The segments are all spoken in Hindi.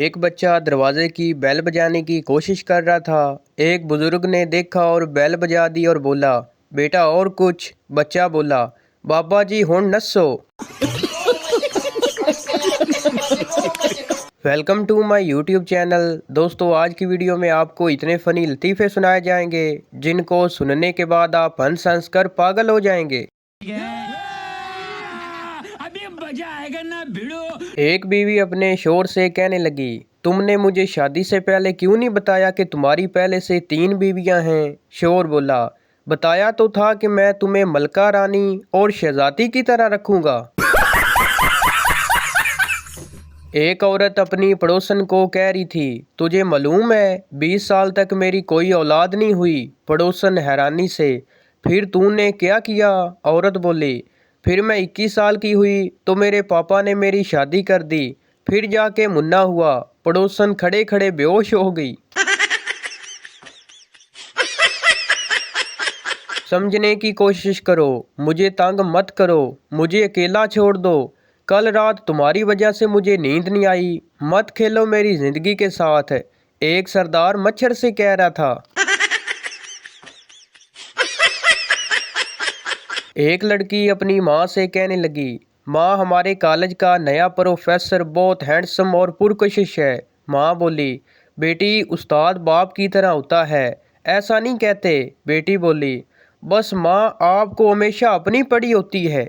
एक बच्चा दरवाजे की बेल बजाने की कोशिश कर रहा था। एक बुजुर्ग ने देखा और बेल बजा दी और बोला, बेटा और कुछ। बच्चा बोला, बाबा जी हुण नसो। Welcome to my YouTube channel. दोस्तों, आज की वीडियो में आपको इतने फनी लतीफ़े सुनाए जाएंगे जिनको सुनने के बाद आप हंस हंस कर पागल हो जाएंगे। अभी मजा आएगा ना भिड़ो। एक बीवी अपने शोहर से कहने लगी, तुमने मुझे शादी से पहले क्यों नहीं बताया कि तुम्हारी पहले से 3 बीवियां हैं। शोहर बोला, बताया तो था कि मैं तुम्हें मलका रानी और शहजादी की तरह रखूंगा। एक औरत अपनी पड़ोसन को कह रही थी, तुझे मालूम है 20 साल तक मेरी कोई औलाद नहीं हुई। पड़ोसन हैरानी से, फिर तूने क्या किया। औरत बोली, फिर मैं 21 साल की हुई तो मेरे पापा ने मेरी शादी कर दी, फिर जाके मुन्ना हुआ। पड़ोसन खड़े खड़े बेहोश हो गई। समझने की कोशिश करो, मुझे तंग मत करो, मुझे अकेला छोड़ दो। कल रात तुम्हारी वजह से मुझे नींद नहीं आई, मत खेलो मेरी जिंदगी के साथ। एक सरदार मच्छर से कह रहा था। एक लड़की अपनी माँ से कहने लगी, माँ हमारे कॉलेज का नया प्रोफेसर बहुत हैंडसम और पुरकशिश है। माँ बोली, बेटी उस्ताद बाप की तरह होता है, ऐसा नहीं कहते। बेटी बोली, बस माँ आपको हमेशा अपनी पड़ी होती है।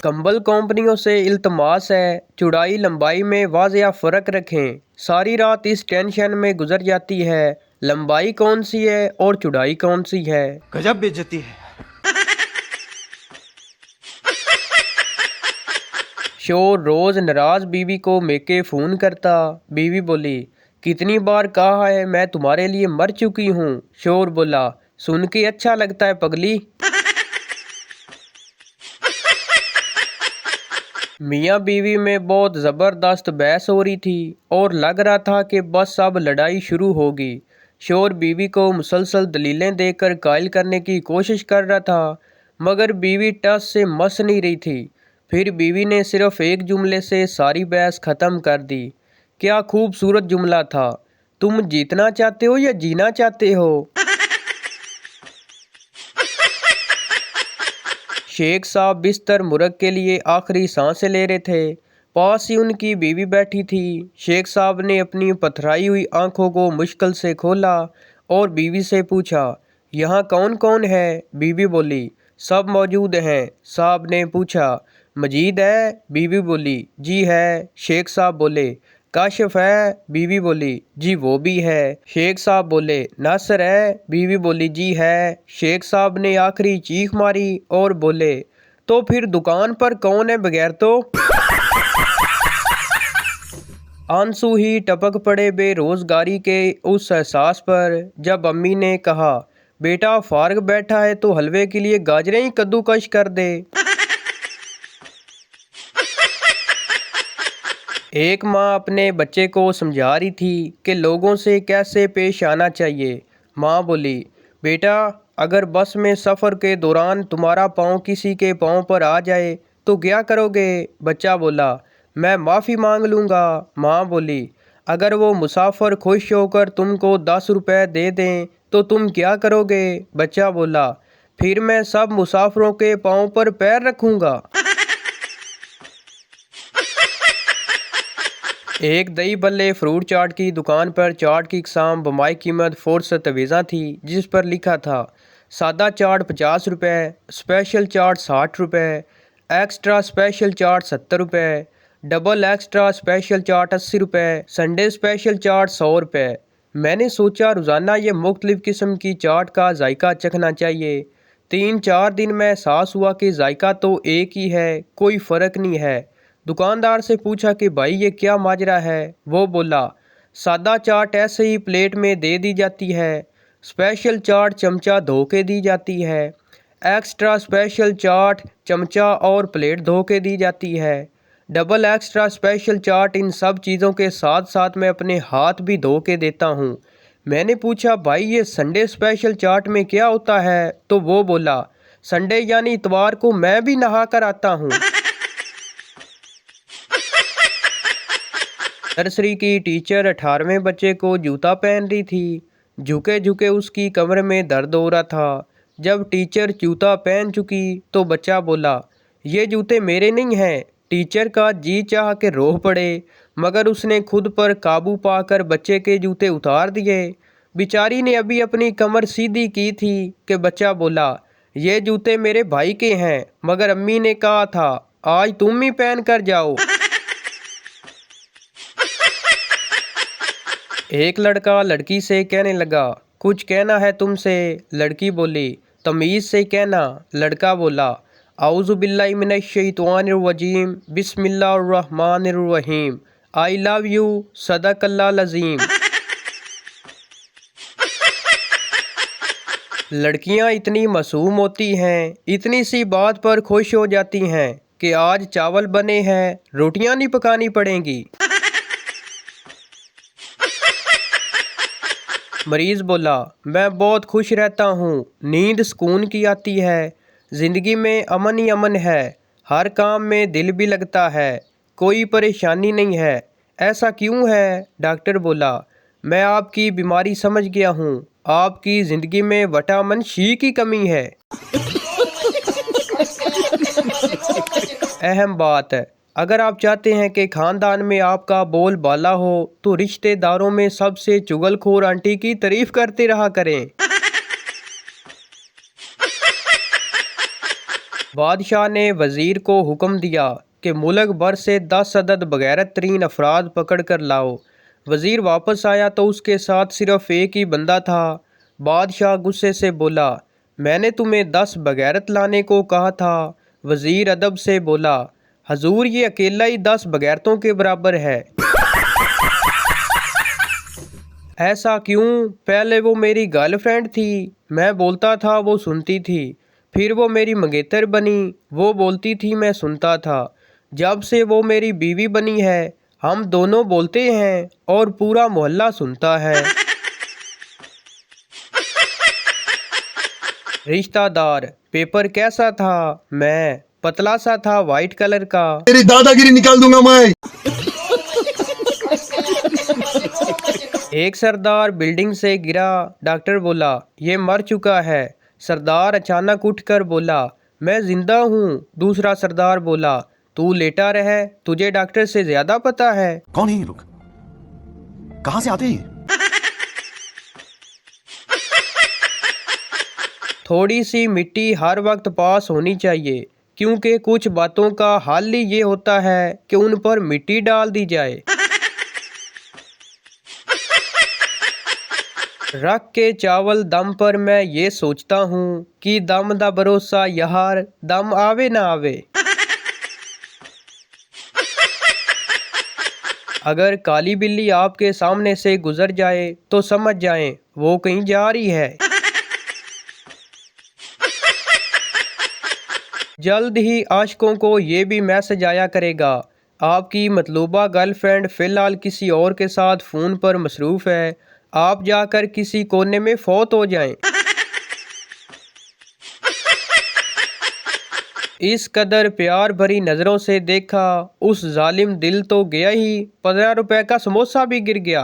कंबल कंपनियों से इल्तमास है, चौड़ाई लंबाई में वाज़िया फ़र्क रखें। सारी रात इस टेंशन में गुजर जाती है, लंबाई कौन सी है और चौड़ाई कौन सी है। गजब बेइज्जती है। शोर रोज नाराज बीवी को मेके फ़ोन करता। बीवी बोली, कितनी बार कहा है मैं तुम्हारे लिए मर चुकी हूँ। शोर बोला, सुन के अच्छा लगता है पगली। मियाँ बीवी में बहुत ज़बरदस्त बहस हो रही थी और लग रहा था कि बस अब लड़ाई शुरू होगी। शोर बीवी को मुसलसल दलीलें देकर कायल करने की कोशिश कर रहा था, मगर बीवी टस से मस नहीं रही थी। फिर बीवी ने सिर्फ एक जुमले से सारी बहस ख़त्म कर दी। क्या खूबसूरत जुमला था, तुम जीतना चाहते हो या जीना चाहते हो। शेख साहब बिस्तर मुर्ग के लिए आखिरी सांसें ले रहे थे। पास ही उनकी बीवी बैठी थी। शेख साहब ने अपनी पथराई हुई आंखों को मुश्किल से खोला और बीवी से पूछा, यहाँ कौन कौन है। बीवी बोली, सब मौजूद हैं। साहब ने पूछा, मजीद है। बीवी बोली, जी है। शेख साहब बोले, काशिफ है। बीवी बोली, जी वो भी है। शेख साहब बोले, नासर है। बीवी बोली, जी है। शेख साहब ने आखिरी चीख मारी और बोले, तो फिर दुकान पर कौन है बगैर तो। आंसू ही टपक पड़े बेरोजगारी के उस एहसास पर जब अम्मी ने कहा, बेटा फारग बैठा है तो हलवे के लिए गाजरें ही कद्दूकश कर दे। एक माँ अपने बच्चे को समझा रही थी कि लोगों से कैसे पेश आना चाहिए। माँ बोली, बेटा अगर बस में सफ़र के दौरान तुम्हारा पाँव किसी के पाँव पर आ जाए तो क्या करोगे। बच्चा बोला, मैं माफ़ी मांग लूँगा। माँ बोली, अगर वो मुसाफिर खुश होकर तुमको 10 रुपए दे दें तो तुम क्या करोगे। बच्चा बोला, फिर मैं सब मुसाफिरों के पाँव पर पैर रखूँगा। एक दही बल्ले फ्रूट चाट की दुकान पर चाट की इकसाम बमाई कीमत फ़ोर्सत तवीज़ा थी, जिस पर लिखा था, सादा चाट 50 रुपये, स्पेशल चाट 60 रुपये, एक्स्ट्रा स्पेशल चाट 70 रुपये, डबल एक्स्ट्रा स्पेशल चाट 80 रुपये, संडे स्पेशल चाट 100 रुपये। मैंने सोचा रोज़ाना ये मुख्तलिफ़ किस्म की चाट का जायका चखना चाहिए। 3-4 दिन में एहसास हुआ कि जायका तो एक ही है, कोई फ़र्क नहीं है। दुकानदार से पूछा कि भाई ये क्या माजरा है। वो बोला, सादा चाट ऐसे ही प्लेट में दे दी जाती है, स्पेशल चाट चमचा धो के दी जाती है, एक्स्ट्रा स्पेशल चाट चमचा और प्लेट धो के दी जाती है, डबल एक्स्ट्रा स्पेशल चाट इन सब चीज़ों के साथ साथ मैं अपने हाथ भी धो के देता हूँ। मैंने पूछा, भाई ये संडे स्पेशल चाट में क्या होता है। तो वो बोला, संडे यानी इतवार को मैं भी नहा कर आता हूँ। नर्सरी की टीचर 18वें बच्चे को जूता पहन रही थी। झुके झुके उसकी कमर में दर्द हो रहा था। जब टीचर जूता पहन चुकी तो बच्चा बोला, ये जूते मेरे नहीं हैं। टीचर का जी चाह के रो पड़े, मगर उसने खुद पर काबू पाकर बच्चे के जूते उतार दिए। बेचारी ने अभी अपनी कमर सीधी की थी कि बच्चा बोला, ये जूते मेरे भाई के हैं, मगर अम्मी ने कहा था आज तुम ही पहन कर जाओ। एक लड़का लड़की से कहने लगा, कुछ कहना है तुमसे। लड़की बोली, तमीज़ से कहना। लड़का बोला, आऊज़ु बिल्लाहि मिनश शैतानिर रजीम, बिस्मिल्लाहिर रहमानिर रहीम, आई लव यू, सदकल्लाहुल अज़ीम। लड़कियां इतनी मासूम होती हैं, इतनी सी बात पर खुश हो जाती हैं कि आज चावल बने हैं, रोटियां नहीं पकानी पड़ेंगी। मरीज बोला, मैं बहुत खुश रहता हूँ, नींद सुकून की आती है, ज़िंदगी में अमन ही अमन है, हर काम में दिल भी लगता है, कोई परेशानी नहीं है। ऐसा क्यों है? डॉक्टर बोला, मैं आपकी बीमारी समझ गया हूँ, आपकी ज़िंदगी में विटामिन सी की कमी है। अहम बात है, अगर आप चाहते हैं कि ख़ानदान में आपका बोलबाला हो तो रिश्तेदारों में सबसे चुगलखोर आंटी की तारीफ करते रहा करें। बादशाह ने वज़ीर को हुक्म दिया कि मुल्क भर से 10 अदद बगैरत तरीन अफराद पकड़ कर लाओ। वज़ीर वापस आया तो उसके साथ सिर्फ एक ही बंदा था। बादशाह गुस्से से बोला, मैंने तुम्हें 10 बगैरत लाने को कहा था। वज़ीर अदब से बोला, हजूर ये अकेला ही 10 बगैरतों के बराबर है। ऐसा क्यों? पहले वो मेरी गर्लफ्रेंड थी, मैं बोलता था वो सुनती थी, फिर वो मेरी मंगेतर बनी, वो बोलती थी मैं सुनता था, जब से वो मेरी बीवी बनी है हम दोनों बोलते हैं और पूरा मोहल्ला सुनता है। रिश्तेदार, पेपर कैसा था? मैं, पतला सा था, वाइट कलर का। तेरी दादागिरी निकाल दूंगा मैं। एक सरदार बिल्डिंग से गिरा। डॉक्टर बोला, ये मर चुका है। सरदार अचानक उठकर बोला, मैं जिंदा हूँ। दूसरा सरदार बोला, तू लेटा रहे, तुझे डॉक्टर से ज्यादा पता है। कौन है ये लोग? कहां से आते हैं? थोड़ी सी मिट्टी हर वक्त पास होनी चाहिए, क्योंकि कुछ बातों का हल ही ये होता है कि उन पर मिट्टी डाल दी जाए। रख के चावल दम पर मैं ये सोचता हूँ कि दम दा भरोसा यार, दम आवे ना आवे। अगर काली बिल्ली आपके सामने से गुजर जाए तो समझ जाएं वो कहीं जा रही है। जल्द ही आशिकों को ये भी मैसेज आया करेगा, आपकी मतलूबा गर्लफ्रेंड फ़िलहाल किसी और के साथ फ़ोन पर मसरूफ़ है, आप जाकर किसी कोने में फौत हो जाएं। इस कदर प्यार भरी नज़रों से देखा, उस जालिम दिल तो गया ही, 15 रुपए का समोसा भी गिर गया।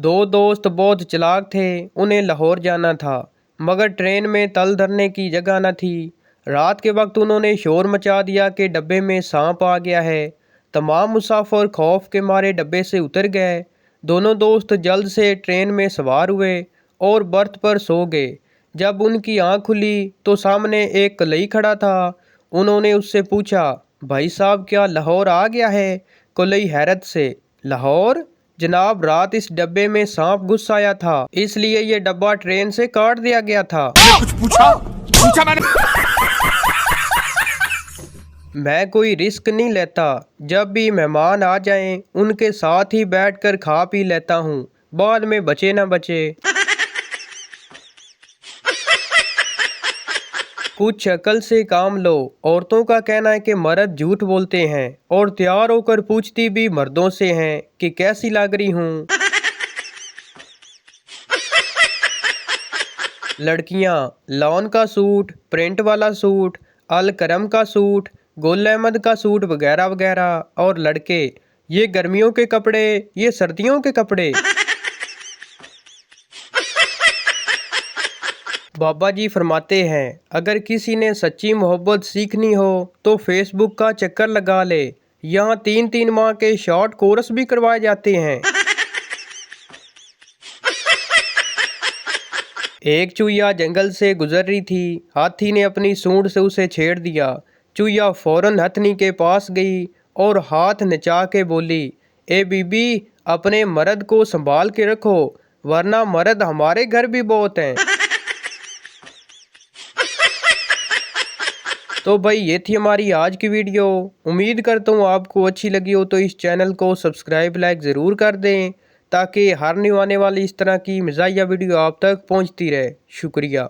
दो दोस्त बहुत चालाक थे, उन्हें लाहौर जाना था, मगर ट्रेन में तल धरने की जगह न थी। रात के वक्त उन्होंने शोर मचा दिया कि डब्बे में सांप आ गया है। तमाम मुसाफिर खौफ के मारे डब्बे से उतर गए। दोनों दोस्त जल्द से ट्रेन में सवार हुए और बर्थ पर सो गए। जब उनकी आँख खुली तो सामने एक कलई खड़ा था। उन्होंने उससे पूछा, भाई साहब क्या लाहौर आ गया है? कलई हैरत से, लाहौर? जनाब, रात इस डब्बे में सांप घुस आया था, इसलिए ये डब्बा ट्रेन से काट दिया गया था। कुछ पूछा मैंने। मैं कोई रिस्क नहीं लेता, जब भी मेहमान आ जाएं उनके साथ ही बैठकर खा पी लेता हूँ, बाद में बचे ना बचे। कुछ अकल से काम लो। औरतों का कहना है कि मर्द झूठ बोलते हैं और तैयार होकर पूछती भी मर्दों से हैं कि कैसी लग रही हूँ। लड़कियाँ लॉन का सूट, प्रिंट वाला सूट, अल करम का सूट, गुल अहमद का सूट वगैरह वगैरह। और लड़के, ये गर्मियों के कपड़े, ये सर्दियों के कपड़े। बाबा जी फरमाते हैं, अगर किसी ने सच्ची मोहब्बत सीखनी हो तो फेसबुक का चक्कर लगा ले, यहाँ 3-3 माह के शॉर्ट कोर्स भी करवाए जाते हैं। एक चूहिया जंगल से गुजर रही थी, हाथी ने अपनी सूंड से उसे छेड़ दिया। चूहिया फौरन हथनी के पास गई और हाथ नचा के बोली, ए बीबी, अपने मर्द को संभाल के रखो, वरना मर्द हमारे घर भी बहुत हैं। तो भाई ये थी हमारी आज की वीडियो। उम्मीद करता हूँ आपको अच्छी लगी हो, तो इस चैनल को सब्सक्राइब लाइक ज़रूर कर दें ताकि हर न्यू आने वाली इस तरह की मज़ाहिया वीडियो आप तक पहुँचती रहे। शुक्रिया।